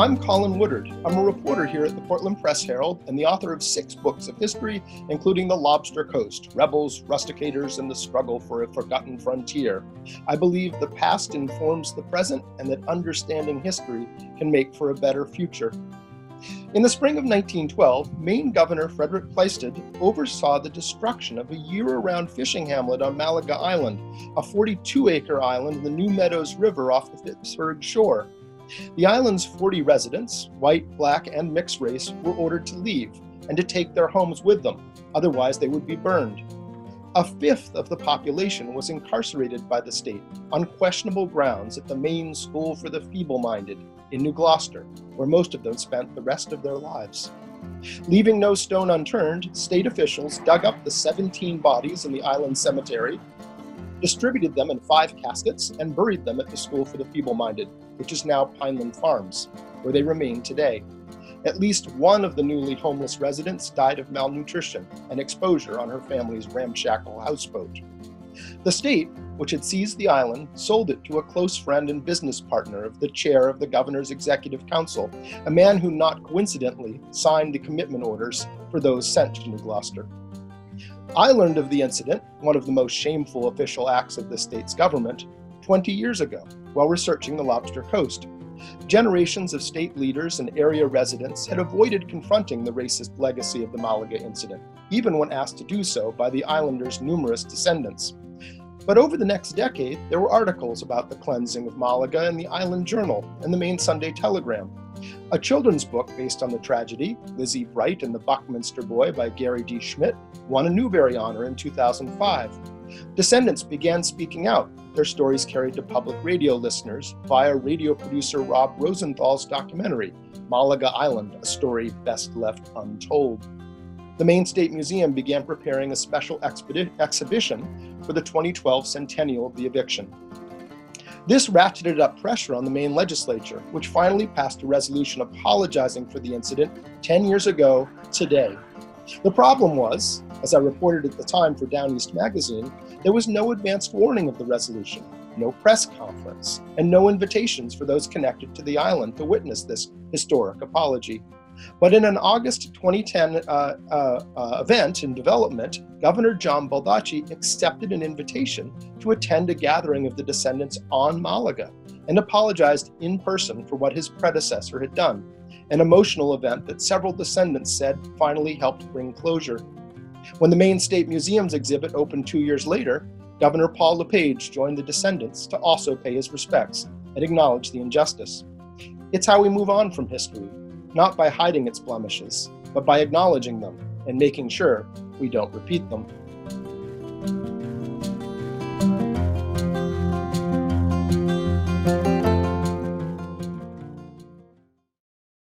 I'm Colin Woodard. I'm a reporter here at the Portland Press Herald and the author of 6 books of history, including The Lobster Coast, Rebels, Rusticators, and the Struggle for a Forgotten Frontier. I believe the past informs the present and that understanding history can make for a better future. In the spring of 1912, Maine Governor Frederick Pleisted oversaw the destruction of a year-round fishing hamlet on Malaga Island, a 42-acre island in the New Meadows River off the Pittsburgh shore. The island's 40 residents, white, black, and mixed race, were ordered to leave and to take their homes with them, otherwise they would be burned. A fifth of the population was incarcerated by the state on questionable grounds at the Maine School for the Feeble-Minded in New Gloucester, where most of them spent the rest of their lives. Leaving no stone unturned, state officials dug up the 17 bodies in the island cemetery, distributed them in 5 caskets, and buried them at the School for the Feeble-Minded, which is now Pineland Farms, where they remain today. At least one of the newly homeless residents died of malnutrition and exposure on her family's ramshackle houseboat. The state, which had seized the island, sold it to a close friend and business partner of the chair of the governor's executive council, a man who, not coincidentally, signed the commitment orders for those sent to New Gloucester. I learned of the incident, one of the most shameful official acts of the state's government, 20 years ago, while researching the Lobster Coast. Generations of state leaders and area residents had avoided confronting the racist legacy of the Malaga incident, even when asked to do so by the islanders' numerous descendants. But over the next decade, there were articles about the cleansing of Malaga in the Island Journal and the Maine Sunday Telegram. A children's book based on the tragedy, Lizzie Bright and the Buckminster Boy by Gary D. Schmidt, won a Newbery Honor in 2005. Descendants began speaking out, their stories carried to public radio listeners via radio producer Rob Rosenthal's documentary, Malaga Island, a story best left untold. The Maine State Museum began preparing a special exhibition for the 2012 centennial of the eviction. This ratcheted up pressure on the Maine legislature, which finally passed a resolution apologizing for the incident 10 years ago today. The problem was, as I reported at the time for Down East magazine, there was no advanced warning of the resolution, no press conference, and no invitations for those connected to the island to witness this historic apology. But in an August 2010 event in development, Governor John Baldacci accepted an invitation to attend a gathering of the descendants on Malaga and apologized in person for what his predecessor had done, an emotional event that several descendants said finally helped bring closure. When the Maine State Museum's exhibit opened 2 years later, Governor Paul LePage joined the descendants to also pay his respects and acknowledge the injustice. It's how we move on from history, not by hiding its blemishes, but by acknowledging them and making sure we don't repeat them.